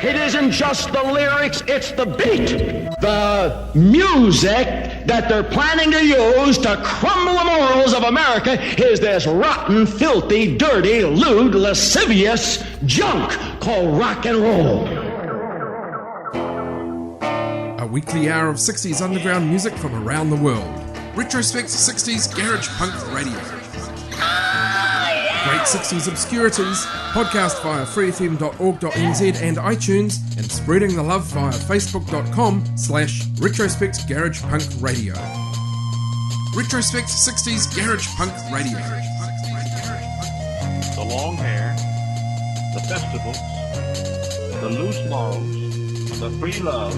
It isn't just the lyrics, it's the beat. The music that they're planning to use to crumble the morals of America is this rotten, filthy, dirty, lewd, lascivious junk called rock and roll. A weekly hour of 60s underground music from around the world. Retrospect 60s Garage Punk Radio. Great 60s obscurities, podcast via freefm.org.nz and iTunes, and spreading the love via facebook.com/Retrospect Garage Punk Radio. Retrospect 60s Garage Punk Radio. The long hair, the festivals, the loose morals, the free love.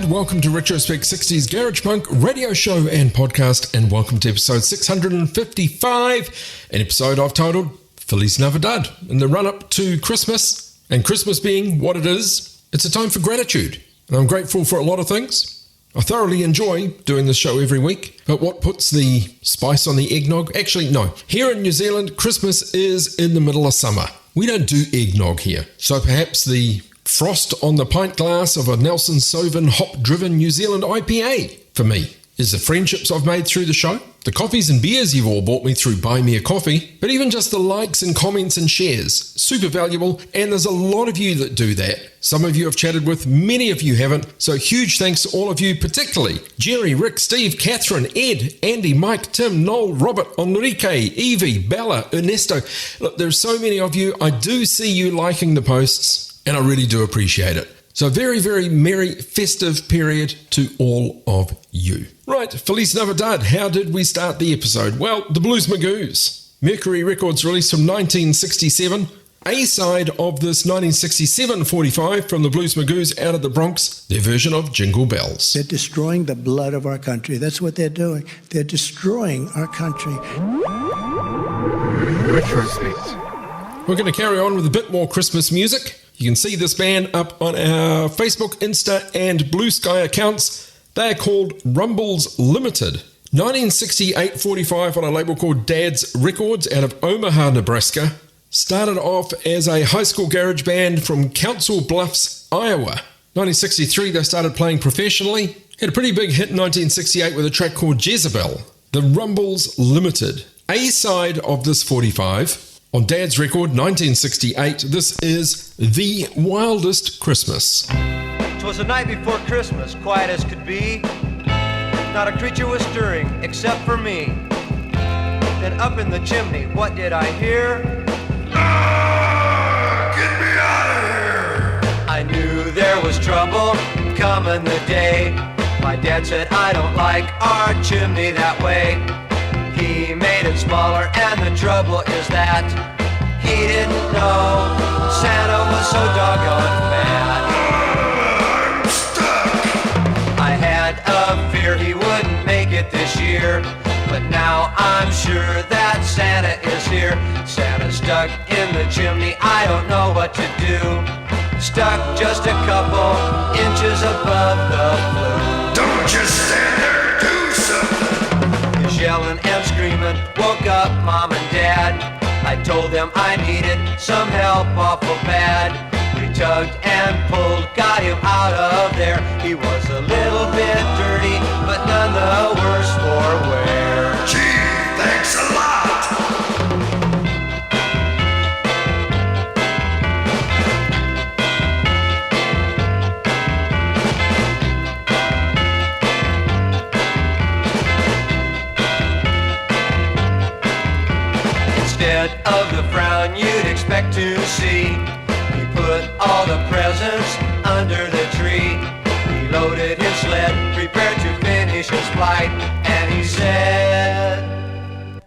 Welcome to Retrospect 60s Garage Punk radio show and podcast, and welcome to episode 655, an episode I've titled Feliz Navidad, in the run-up to Christmas, and Christmas being what it is, it's a time for gratitude, and I'm grateful for a lot of things. I thoroughly enjoy doing this show every week, but what puts the spice on the eggnog? Actually, no. Here in New Zealand, Christmas is in the middle of summer. We don't do eggnog here, so perhaps the frost on the pint glass of a Nelson Sauvin hop-driven New Zealand IPA, for me, is the friendships I've made through the show, the coffees and beers you've all bought me through Buy Me a Coffee, but even just the likes and comments and shares, super valuable, and there's a lot of you that do that. Some of you I've chatted with, many of you haven't, so huge thanks to all of you, particularly Jerry, Rick, Steve, Catherine, Ed, Andy, Mike, Tim, Noel, Robert, Enrique, Evie, Bella, Ernesto. Look, there's so many of you. I do see you liking the posts, and I really do appreciate it. So very, very merry festive period to all of you. Right, Feliz Navidad. How did we start the episode? Well, the Blues Magoos. Mercury Records released from 1967. A-side of this 1967 45 from the Blues Magoos out of the Bronx, their version of Jingle Bells. They're destroying the blood of our country. That's what they're doing. They're destroying our country. Retrospect. We're going to carry on with a bit more Christmas music. You can see this band up on our Facebook, Insta, and Blue Sky accounts. They are called Rumbles Limited. 1968-45 on a label called Dad's Records out of Omaha, Nebraska. Started off as a high school garage band from Council Bluffs, Iowa. 1963, they started playing professionally. Had a pretty big hit in 1968 with a track called Jezebel, The Rumbles Limited. A-side of this 45. On Dad's record, 1968, this is The Wildest Christmas. 'Twas the night before Christmas, quiet as could be. Not a creature was stirring except for me. Then up in the chimney, what did I hear? Get me out of here! I knew there was trouble coming the day. My dad said, I don't like our chimney that way. He made it smaller, and the trouble is that he didn't know Santa was so doggone bad. I'm stuck! I had a fear he wouldn't make it this year, but now I'm sure that Santa is here. Santa's stuck in the chimney, I don't know what to do. Stuck just a couple inches above the flue. Don't just stand there, do something! His yelling and screaming woke up Mom and Dad. I told them I needed some help awful bad. We tugged and pulled, got him out of there. He was a little bit dirty, but none the worse for wear. Gee, thanks a lot! Instead of the frown you'd expect to see, he put all the presents under the tree. He loaded his sled, prepared to finish his flight, and he said,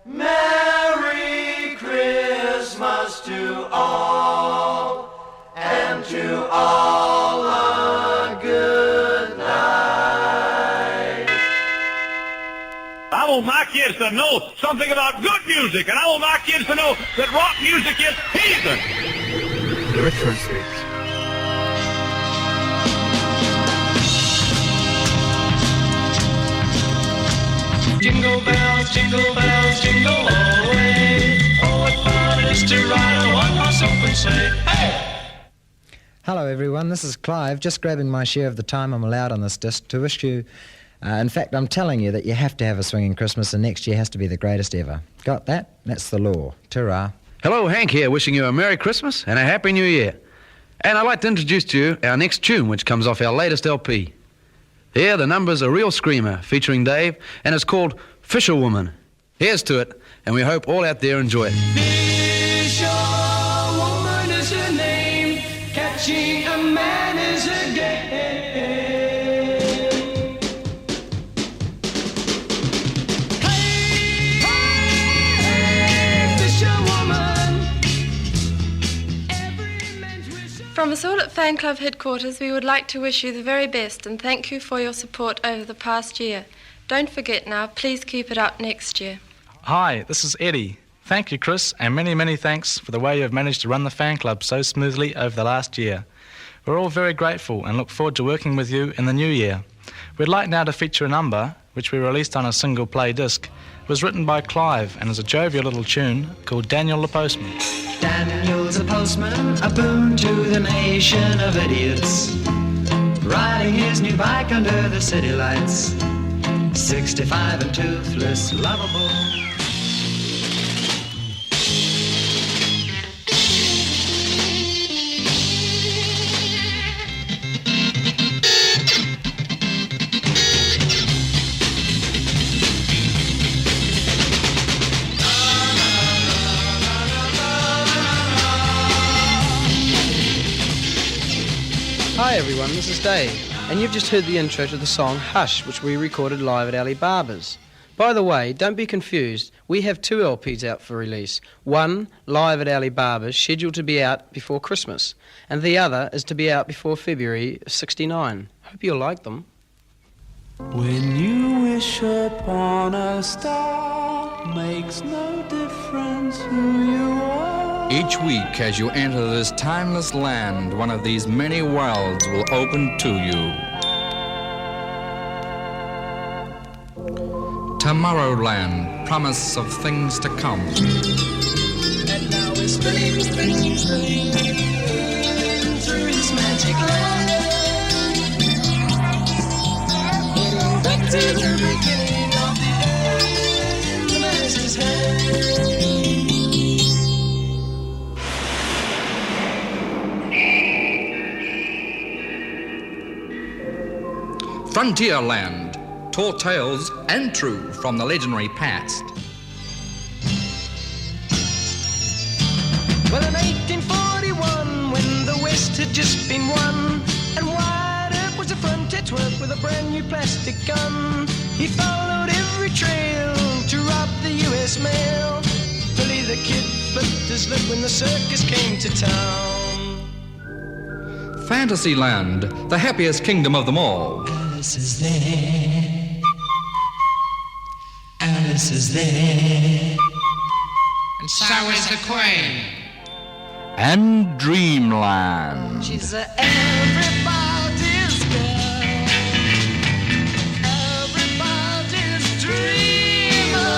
Merry Christmas to all, and to all a good night. I want my kids to know something about good music, and I want my kids to know that rock music is heathen. Retrospect. Jingle bells, jingle all the way. Oh, what fun it is to ride a one-horse open sleigh. Hey! Hello everyone, this is Clive, just grabbing my share of the time I'm allowed on this disc to wish you, in fact I'm telling you that you have to have a swinging Christmas and next year has to be the greatest ever. Got that? That's the law. Ta-ra. Hello, Hank here, wishing you a Merry Christmas and a Happy New Year. And I'd like to introduce to you our next tune, which comes off our latest LP. Here, the number's a real screamer, featuring Dave, and it's called Fisherwoman. Here's to it, and we hope all out there enjoy it. Fisherwoman is her name, catching a man is her game. Hey, hey, fisherwoman. Every man's wish. From us all at Fan Club headquarters, we would like to wish you the very best and thank you for your support over the past year. Don't forget now, please keep it up next year. Hi, this is Eddie. Thank you, Chris, and many, many thanks for the way you have managed to run the fan club so smoothly over the last year. We're all very grateful and look forward to working with you in the new year. We'd like now to feature a number, which we released on a single play disc. It was written by Clive and is a jovial little tune called Daniel the Postman. Daniel's a postman, a boon to the nation of idiots, riding his new bike under the city lights, 65 and toothless, lovable. Hi everyone, this is Dave, and you've just heard the intro to the song Hush, which we recorded live at Ali Barber's. By the way, don't be confused, we have 2 LPs out for release. One, live at Ali Barber's, scheduled to be out before Christmas, and the other is to be out before February of '69. Hope you'll like them. When you wish upon a star, makes no difference who you are. Each week as you enter this timeless land, one of these many worlds will open to you. Tomorrowland, promise of things to come. And now we're spinning through his magic land. to the beginning of the end, the master's hand. Frontierland, tall tales and true from the legendary past. Well, in 1841, when the West had just been won, and wide up was the frontier twerp with a brand new plastic gun, he followed every trail to rob the U.S. mail. Billy the Kid flipped his lip when the circus came to town. Fantasyland, the happiest kingdom of them all. Alice is there. Alice is there. And so is the Queen. And Dreamland. She's everybody's girl. Everybody's dreamer.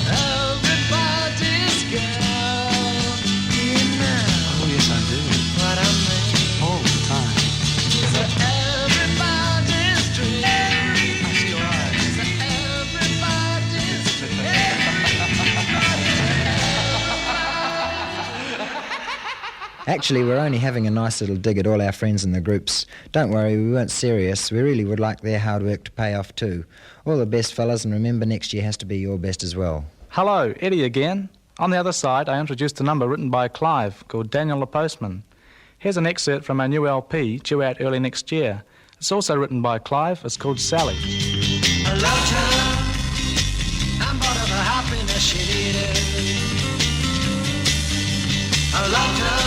Everybody's girl. You know. Oh, yes, I do. What I mean. All the time. She's everybody's dream. I see your eyes. She's everybody's dream. Actually, we're only having a nice little dig at all our friends in the groups. Don't worry, we weren't serious. We really would like their hard work to pay off too. All the best, fellas, and remember next year has to be your best as well. Hello, Eddie again. On the other side, I introduced a number written by Clive called Daniel the Postman. Here's an excerpt from our new LP, due out early next year. It's also written by Clive. It's called Sally. I loved her, and part of her happiness she needed. I loved her,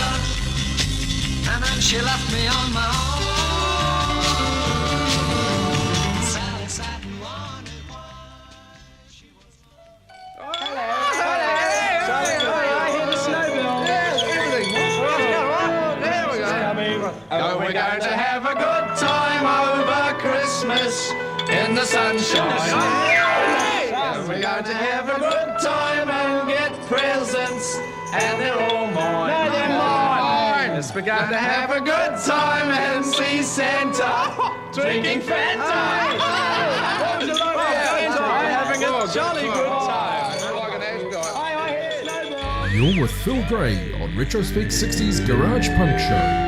and then she left me on my own. Sally sat and wanted what she was. Hello. I hear the snowball. Yes, everything. There we go. Oh, we're going to have a good time over Christmas in the sunshine. We're going to have a good time and get presents, and they're all mine. No, they're mine. Yes, we're going to have a good time and see Santa drinking Fanta. What would you like? We're having a jolly good time. You're with Phil Gray on Retrospect 60s Garage Punk Show.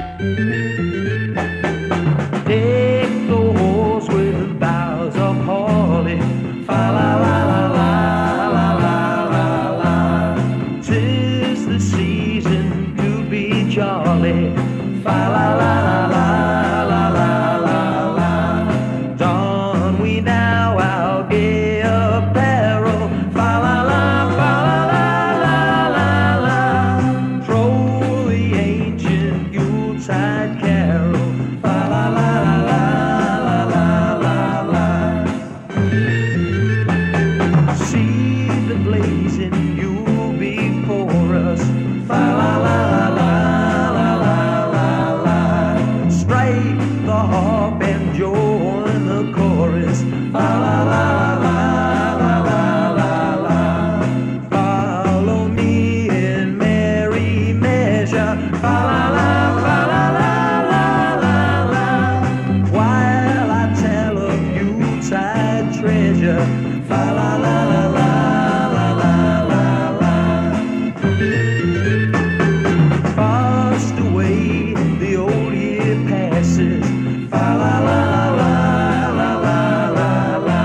Take the horse with boughs of holly, fa la la la la la la la la. 'Tis the season to be jolly, fa la la la la la la la. Don we now our gay apparel, fa la la fa la la la la. Troll the ancient Yuletide carol, fa la la la la la la la. See the blazing Yule before us, fa la la la la la la la. Strike the harp and join the chorus, fa la la la la la la la. Follow me in merry measure, fa la la la la la la la. While I tell of Yuletide treasure, fa la la la la la la la. Fast away the old year passes, fa la la la la la la la.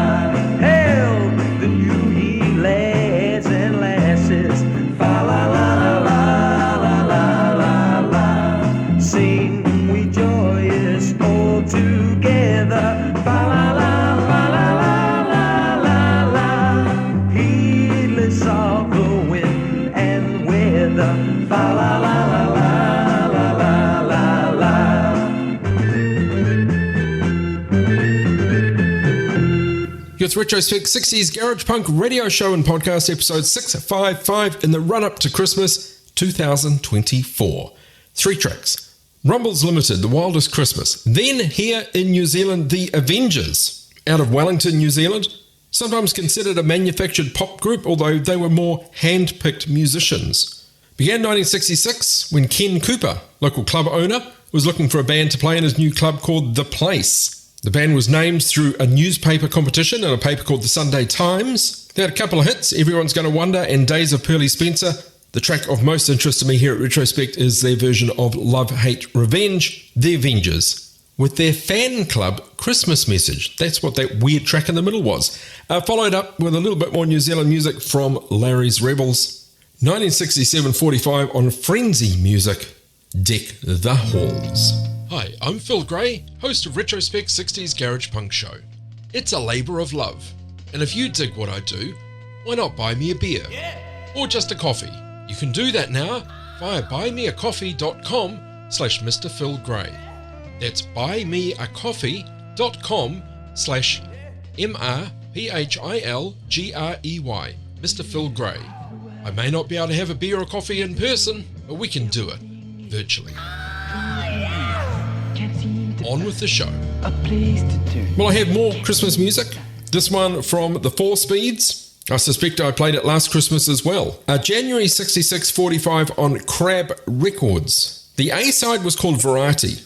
Hail the new year lads and lasses, fa la la la la la la la. Sing we joyous all together, fa la la la la la la la. Heedless of the wind and weather, fa la la la la la la la la. You're with Retrospect 60s Garage Punk Radio Show and Podcast, episode 655 in the run-up to Christmas 2024. 3 tracks. Rumbles Limited, The Wildest Christmas. Then here in New Zealand, The Avengers, out of Wellington, New Zealand. Sometimes considered a manufactured pop group, although they were more hand-picked musicians. Began 1966 when Ken Cooper, local club owner, was looking for a band to play in his new club called The Place. The band was named through a newspaper competition in a paper called the Sunday Times. They had a couple of hits, Everyone's Gonna Wonder and Days of Pearly Spencer. The track of most interest to me here at Retrospect is their version of Love, Hate, Revenge, The Avengers, with their fan club Christmas message. That's what that weird track in the middle was. Followed up with a little bit more New Zealand music from Larry's Rebels. 1967-45 on Frenzy Music, Deck the Halls. Hi, I'm Phil Gray, host of Retrospect 60s Garage Punk Show. It's a labour of love, and if you dig what I do, why not buy me a beer? Or just a coffee? You can do that now via buymeacoffee.com/Mr. Phil Gray. That's buymeacoffee.com/MrPhilGrey, Mr. Phil Gray. I may not be able to have a beer or coffee in person, but we can do it virtually. On with the show. Well, I have more Christmas music. This one from the 4 Speeds. I suspect I played it last Christmas as well. January 66-45 on Crab Records. The A-side was called Variety,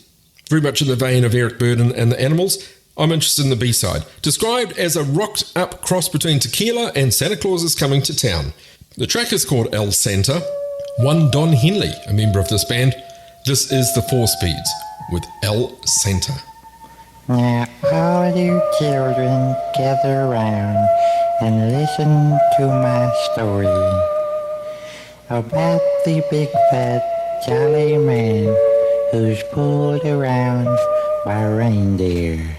very much in the vein of Eric Burdon and the Animals. I'm interested in the B-side, described as a rocked-up cross between Tequila and Santa Claus is Coming to Town. The track is called El Santa. One Don Henley, a member of this band. This is the 4 Speeds with El Santa. Now all you children gather round and listen to my story about the big fat jolly man who's pulled around by reindeer.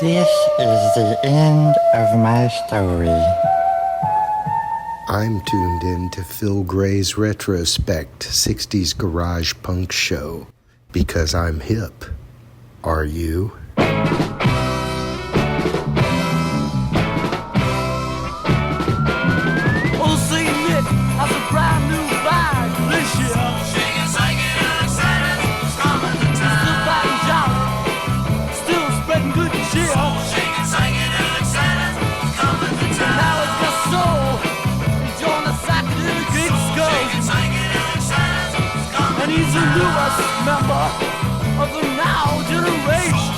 This is the end of my story. I'm tuned in to Phil Gray's Retrospect 60s Garage Punk Show because I'm hip. Are you? Oh, St. Nick has a brand new bag this year. Shakin', psychedelic, Santa is coming to town. Still bad and jolly, still spreading good cheer. Shakin', psychedelic, Santa is coming to town. Now it's just so, he's on the psychedelic excursion. Shakin', psychedelic, Santa is coming to town. And he's the newest member of the now generation.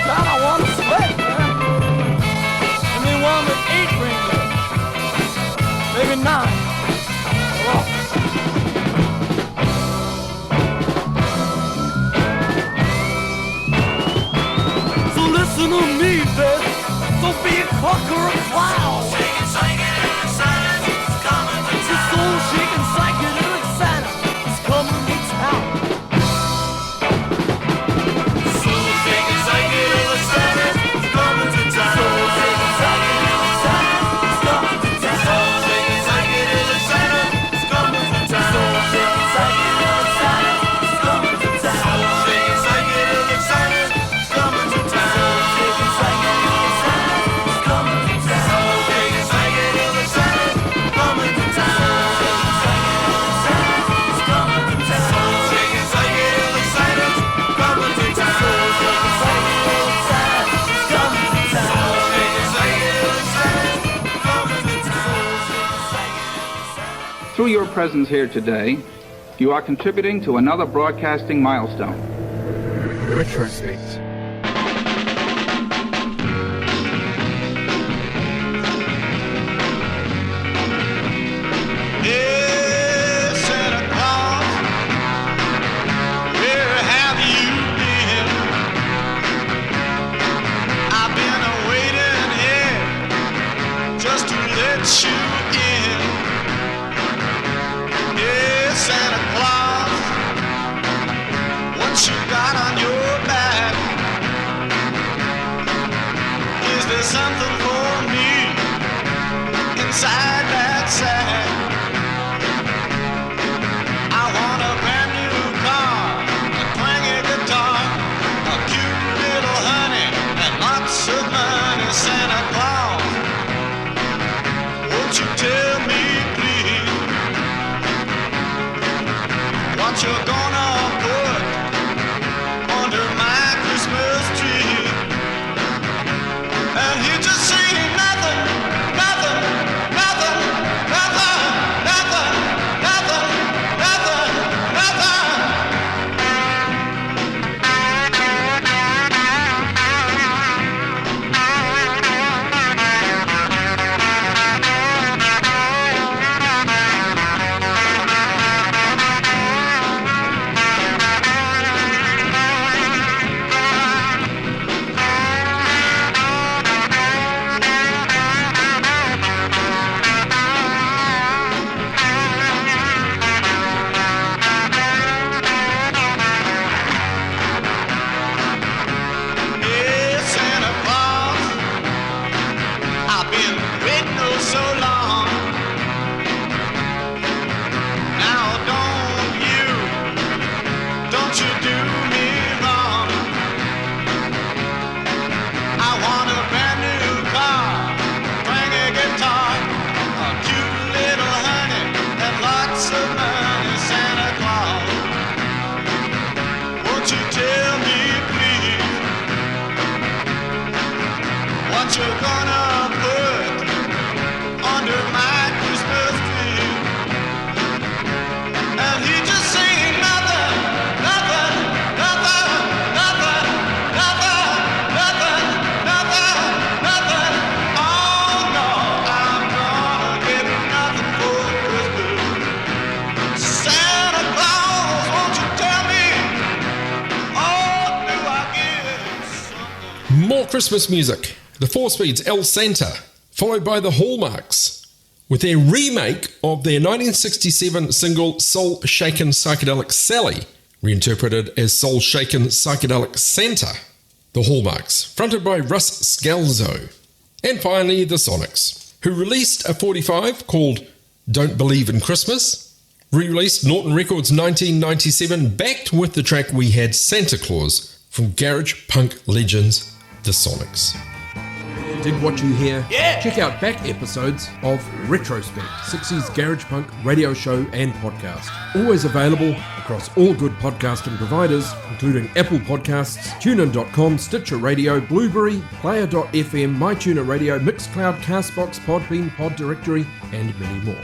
Santa one sled, man. Give me one with 8 reindeer. Maybe 9. So listen to me, Beth. Don't be a cluck or a clown. Shaking psychedelic Santa is coming to town. The soul shaking psychedelic Santa is coming to town. Soul shaking psychedelic Santa is coming to town. Soul shaking psychedelic Santa is coming to town. Soul shaking psychedelic Santa is coming to town. Soul shaking psychedelic Santa is coming to town. Soul shaking psychedelic Santa is coming to town. Through your presence here today, you are contributing to another broadcasting milestone. Retrospect. Hey, Santa Claus, where have you been? I've been waiting here just to let you in. Hey, Santa Claus, what you got on your back? Is there something for me inside that sack? I want a brand new car, a twangy guitar, a cute little honey, and lots of money. Santa Claus, won't you tell me please what you're gonna put under my Christmas tree? And he just say nothing, nothing, nothing, nothing, nothing, nothing, nothing, nothing. Hey, Santa Claus, I've been waiting oh so long. Now don't you do me wrong. I want a brand new car, twangy guitar, a cute little honey, and lots of money. Santa Claus, won't you tell me please what you're gonna put under my Christmas tree? And he just say nothing, nothing, nothing, nothing, nothing, nothing, nothing, nothing. Oh no, I'm gonna get nothing for Christmas. Santa Claus, won't you tell me? Oh, do I get More Christmas music. The Four Speeds El Santa, followed by the Hallmarks, with their remake of their 1967 single Soul Shakin' Psychedelic Sally, reinterpreted as Soul Shakin' Psychedelic Santa. The Hallmarks, fronted by Russ Scalzo. And finally, the Sonics, who released a 45 called Don't Believe in Christmas, re-released Norton Records 1997, backed with the track We Had Santa Claus from garage punk legends, the Sonics. Dig what you hear? Yeah! Check out back episodes of Retrospect 60s Garage Punk radio show and podcast. Always available across all good podcasting providers, including Apple Podcasts, TuneIn.com, Stitcher Radio, Blueberry, Player.fm, MyTuner Radio, Mixcloud, Castbox, Podbean, Pod Directory, and many more.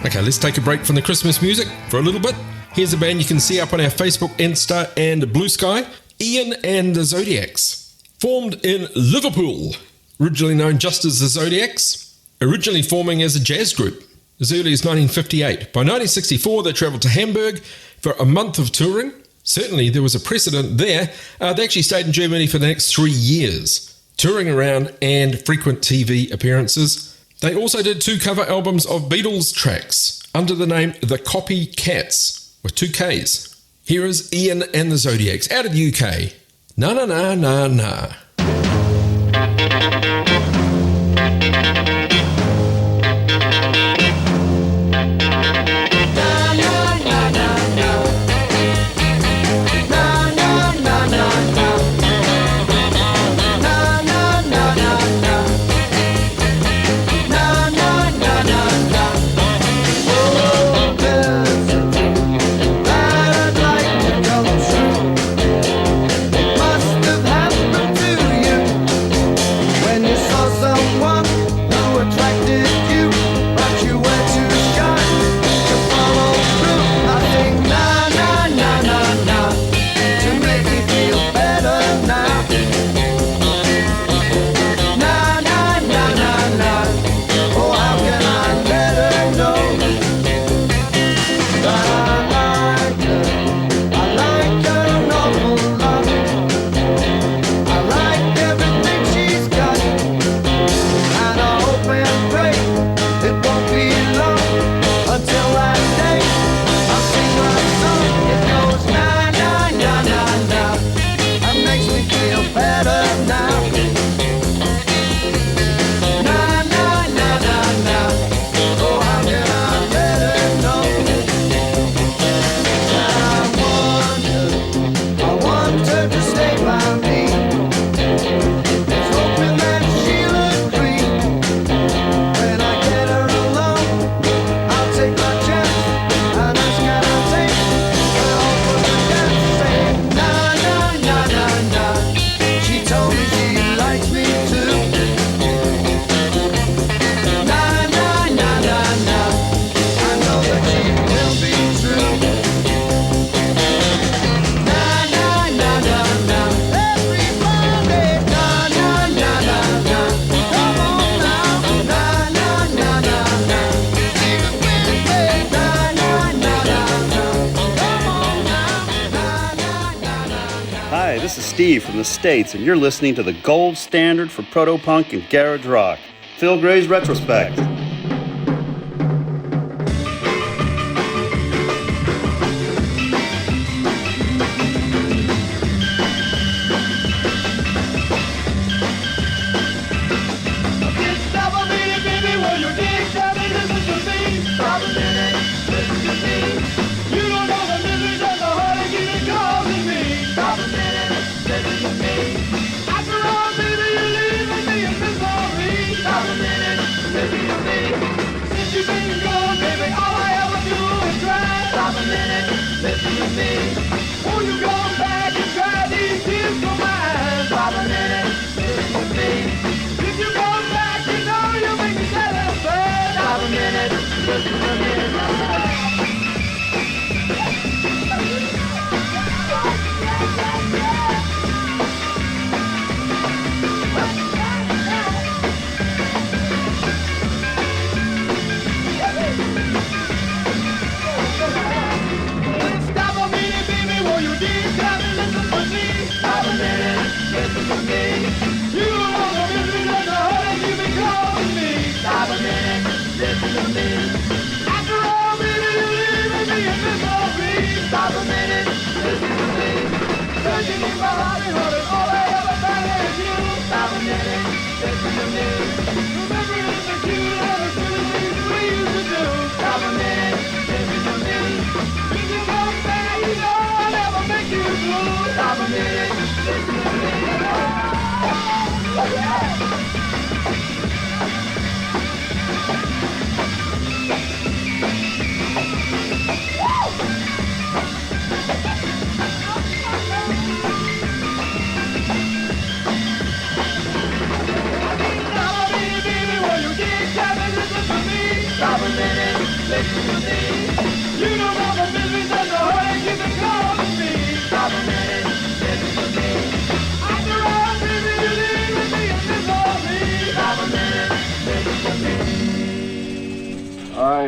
Okay, let's take a break from the Christmas music for a little bit. Here's a band you can see up on our Facebook, Insta, and Blue Sky. Ian and the Zodiacs. Formed in Liverpool, originally known just as the Zodiacs, originally forming as a jazz group as early as 1958. By 1964, they travelled to Hamburg for a month of touring. Certainly, there was a precedent there. They actually stayed in Germany for the next 3 years, touring around and frequent TV appearances. They also did 2 cover albums of Beatles tracks under the name The Copycats, with 2 Ks. Here is Ian and the Zodiacs out of the UK. Na na na na na. Steve from the States, and you're listening to the gold standard for proto-punk and garage rock, Phil Gray's Retrospect.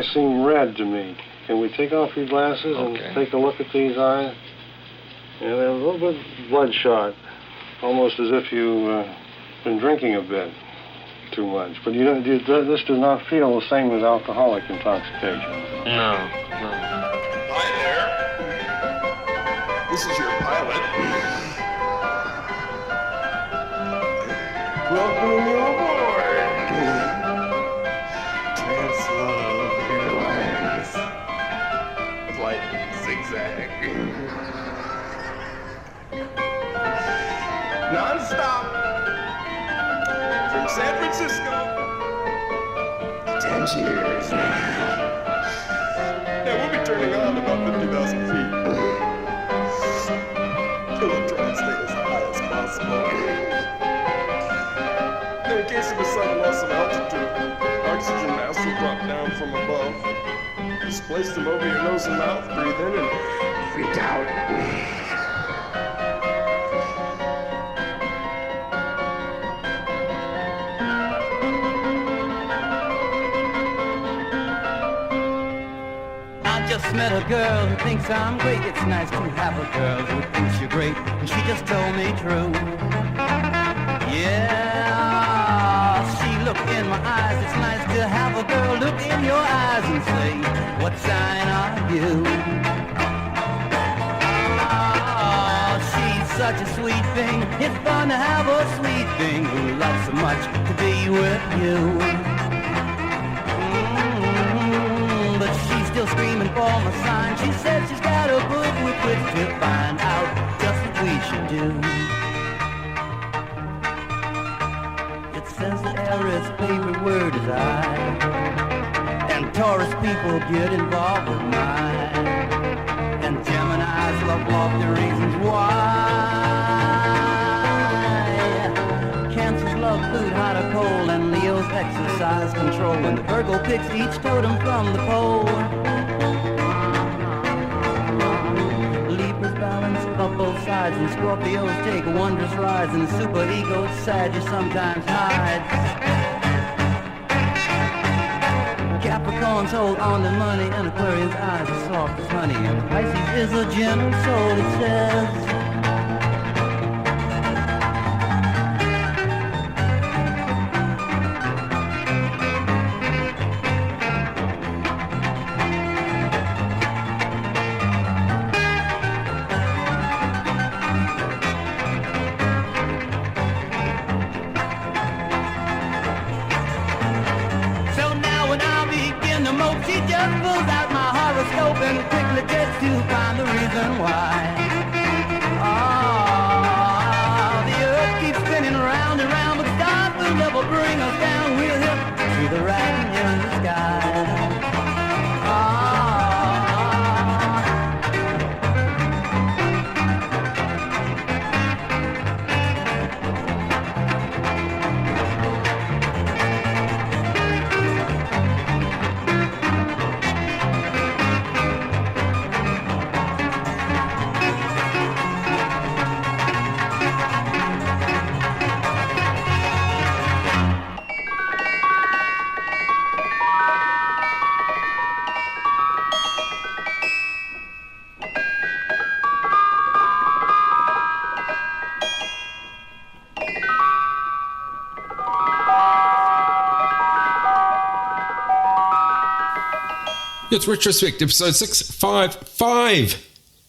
eyes seem red to me. Can we take off your glasses and take a look at these eyes? Yeah, they're a little bit bloodshot, almost as if you've been drinking a bit too much. But this does not feel the same as alcoholic intoxication. No. Hi there. This is your pilot. Welcoming you aboard. Trans-Luv Airlines. Flight zigzag. Non-stop. From San Francisco. Tangiers. Yeah, we'll be turning on about 50,000 feet. We'll try and stay as high as possible. In case of a sudden loss of altitude, oxygen mask will drop down from above. Just place them over your nose and mouth, breathe in and freak out. Just met a girl who thinks I'm great. It's nice to have a girl who thinks you're great, and she just told me true. Yeah, she looked in my eyes. It's nice to have a girl look in your eyes and say, what sign are you? Oh, she's such a sweet thing. It's fun to have a sweet thing who loves so much to be with you. Still screaming for my sign. She said she's got a book with which to find out just what we should do. It says that Aries' favorite word is I, and Taurus people get involved with mine, and Gemini's love lofty reasons why. Cancers love food, hot or cold, and Leo's exercise control, and the Virgo picks each totem from the pole. Libras balance up both sides, and Scorpios take wondrous rides, and the superego's sad you sometimes hides. Capricorns hold on to money, and Aquarius' eyes are soft as honey, and Pisces is a gentle soul, it says. And quickly gets to find the reason why. The earth keeps spinning round and round, but stars will never bring us down. We'll hit to the right in the sky. It's Retrospect, episode 655,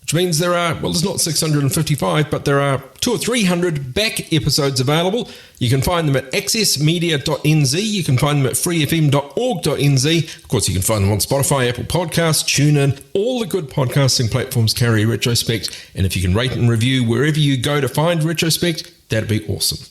which means there are, well, there's not 655, but there are 200 or 300 back episodes available. You can find them at accessmedia.nz, you can find them at freefm.org.nz. Of course, you can find them on Spotify, Apple Podcasts, TuneIn, all the good podcasting platforms carry Retrospect, and if you can rate and review wherever you go to find Retrospect, that'd be awesome.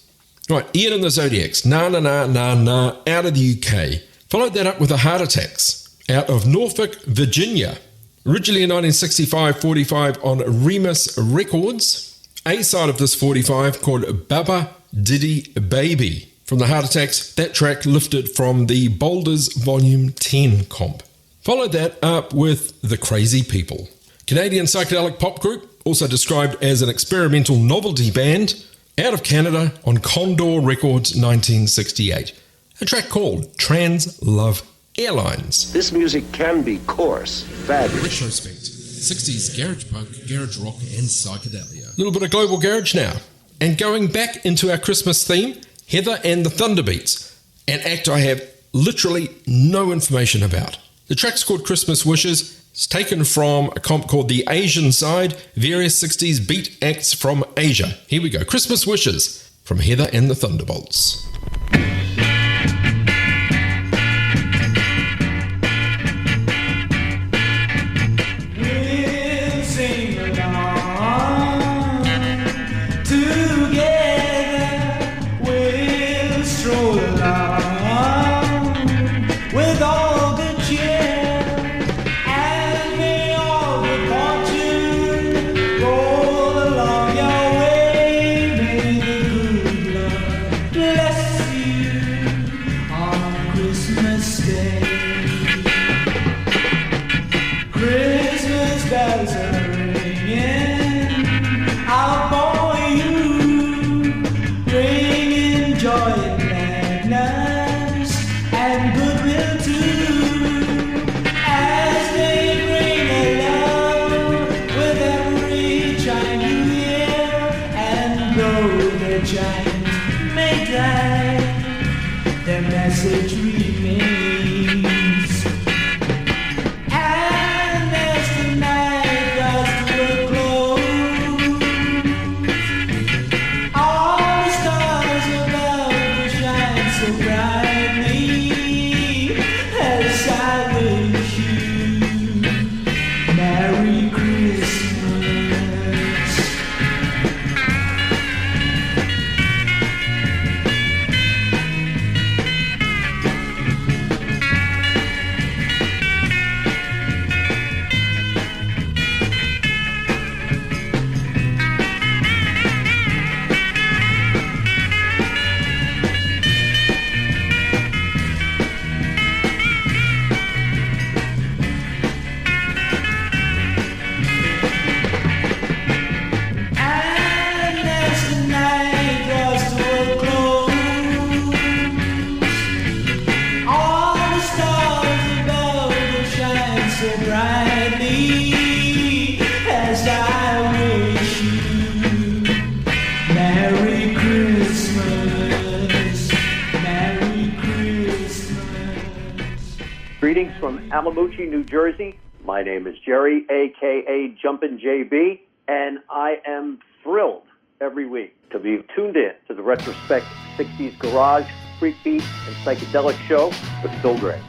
Right, Ian and the Zodiacs, Na Na Na Na Na, out of the UK. Followed that up with the Heart Attacks, out of Norfolk, Virginia. Originally in 1965-45 on Remus Records. A-side of this 45 called Baba Diddy Baby. From the Heart Attacks, that track lifted from the Boulders Volume 10 comp. Followed that up with The Crazy People. Canadian psychedelic pop group, also described as an experimental novelty band, out of Canada on Condor Records 1968. A track called Trans-Luv Airlines. This music can be coarse, fabulous. Retrospect 60s garage punk, garage rock, and psychedelia. A little bit of global garage now. And going back into our Christmas theme, Heather and the Thunderbolts, an act I have literally no information about. The track's called Christmas Wishes. It's taken from a comp called The Asian Side, various 60s beat acts from Asia. Here we go, Christmas Wishes from Heather and the Thunderbolts. Greetings from Alamucci, New Jersey. My name is Jerry, a.k.a. Jumpin' JB, and I am thrilled every week to be tuned in to the Retrospect 60s Garage, Freakbeat, and Psychedelic show with Phil Gray.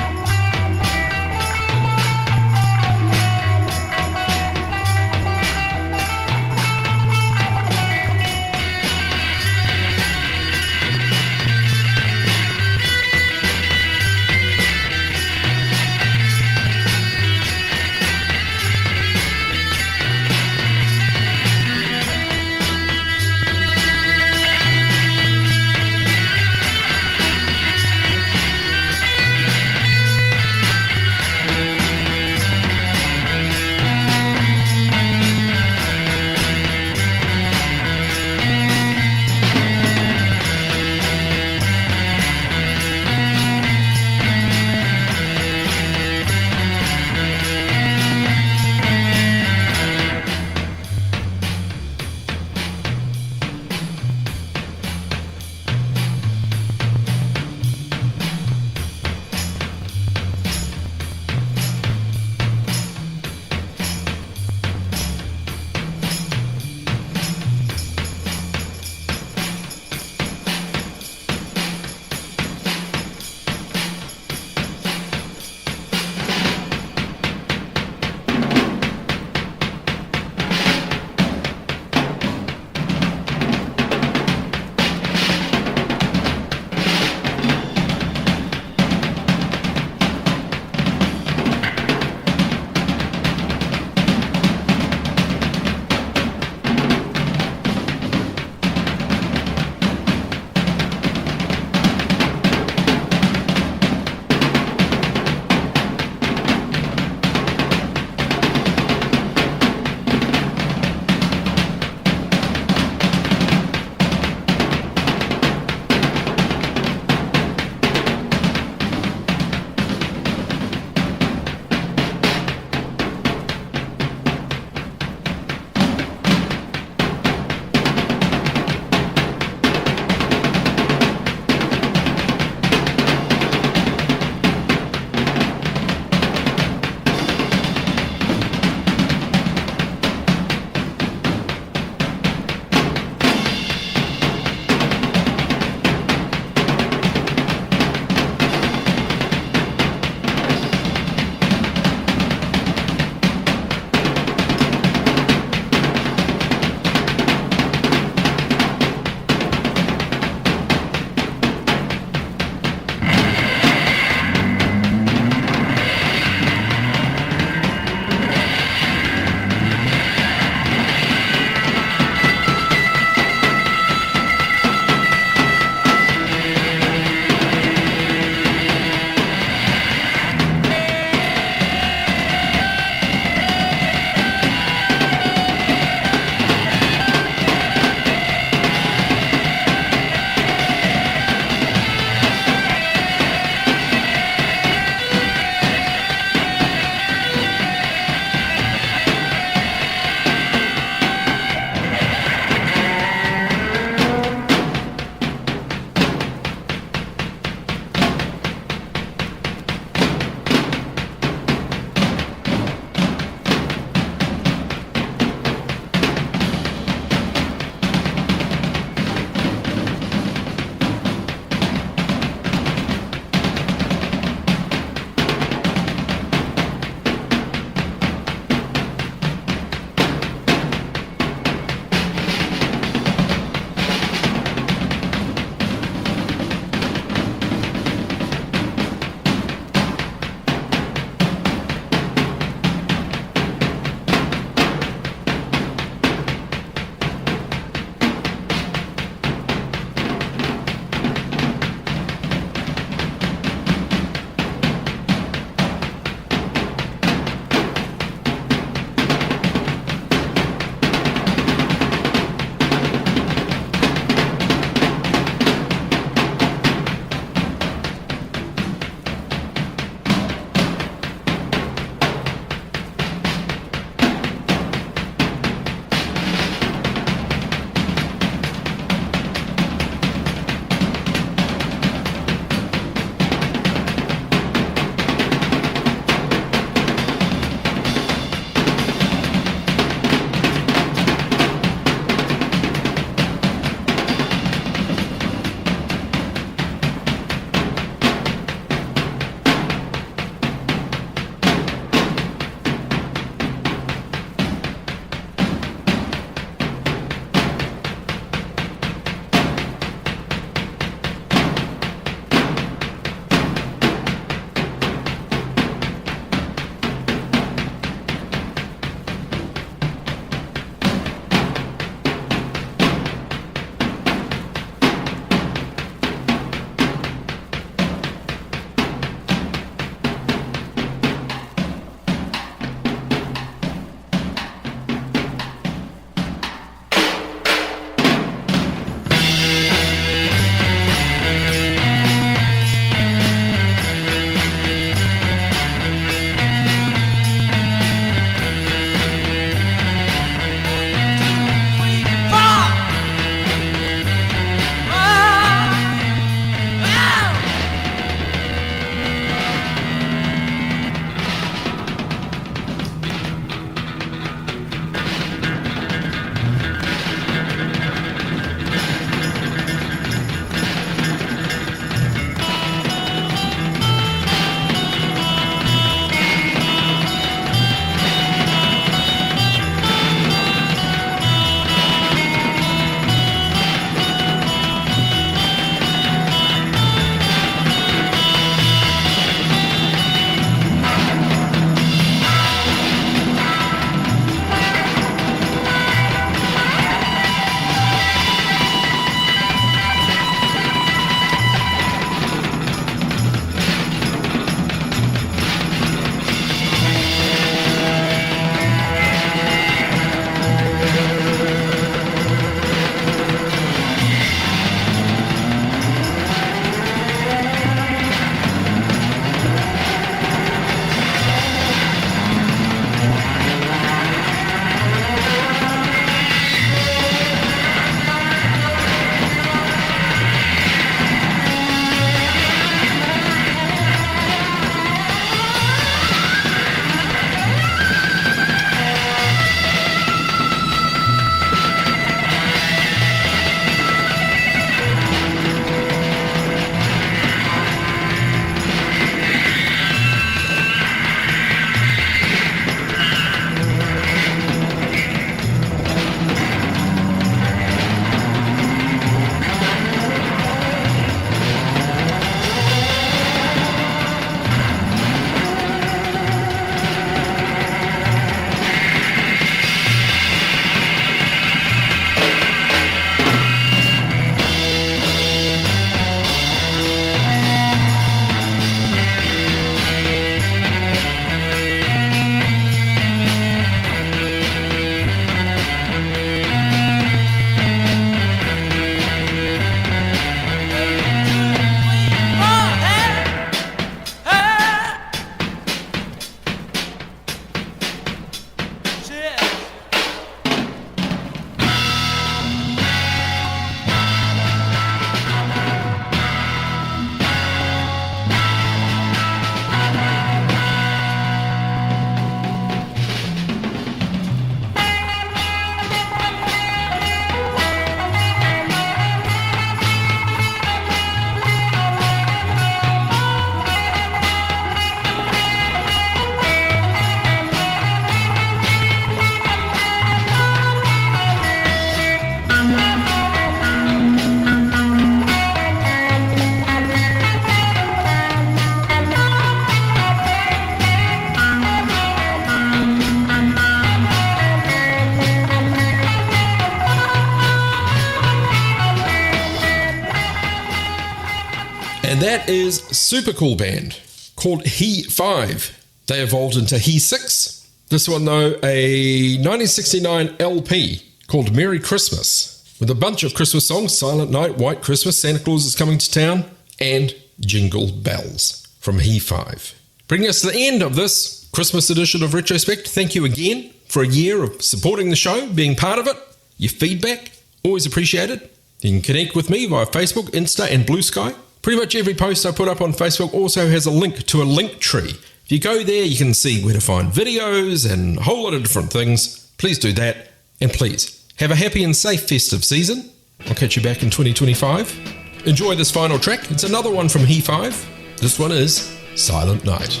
that is super cool band called He 5. They evolved into He 6. This one, though, a 1969 LP called Merry Christmas, with a bunch of Christmas songs: Silent Night, White Christmas, Santa Claus is Coming to Town, and Jingle Bells from He 5. Bringing us to the end of this Christmas edition of Retrospect. Thank you again for a year of supporting the show, being part of it. Your feedback, always appreciated. You can connect with me via Facebook, Insta, and Blue Sky. Pretty much every post I put up on Facebook also has a link to a link tree. If you go there, you can see where to find videos and a whole lot of different things. Please do that. And please, have a happy and safe festive season. I'll catch you back in 2025. Enjoy this final track. It's another one from He 5. This one is Silent Night.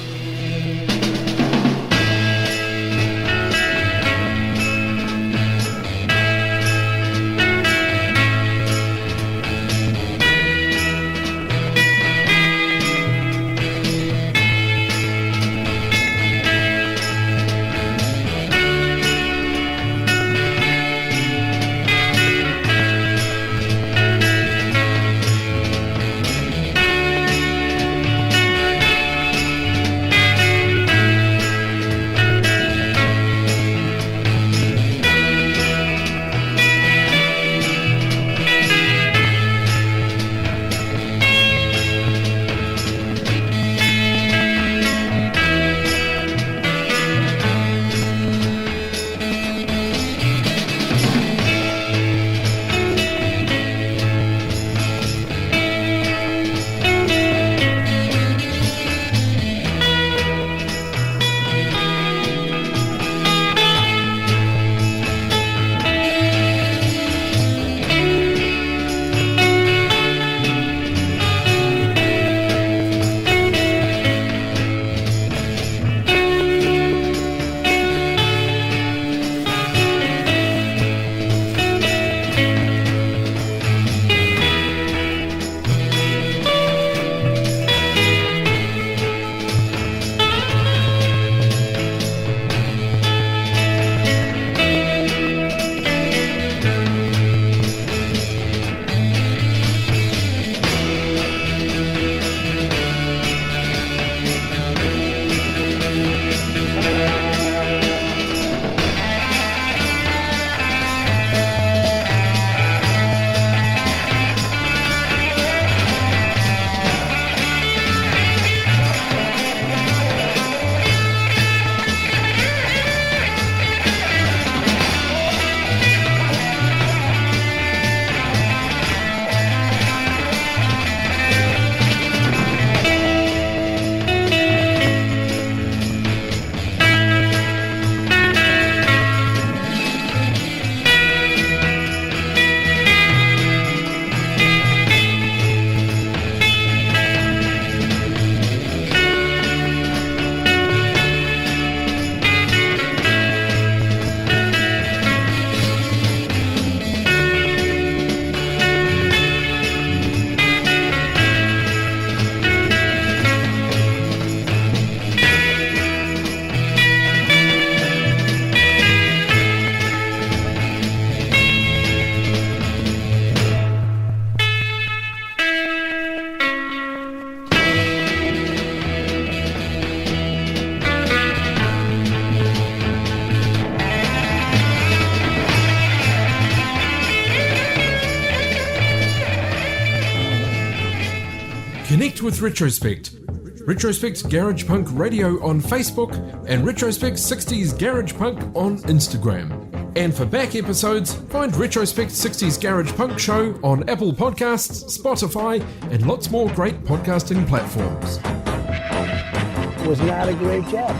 Connect with Retrospect. Retrospect's Garage Punk Radio on Facebook and Retrospect 60s Garage Punk on Instagram. And for back episodes, find Retrospect 60s Garage Punk Show on Apple Podcasts, Spotify, and lots more great podcasting platforms. Was not a great job.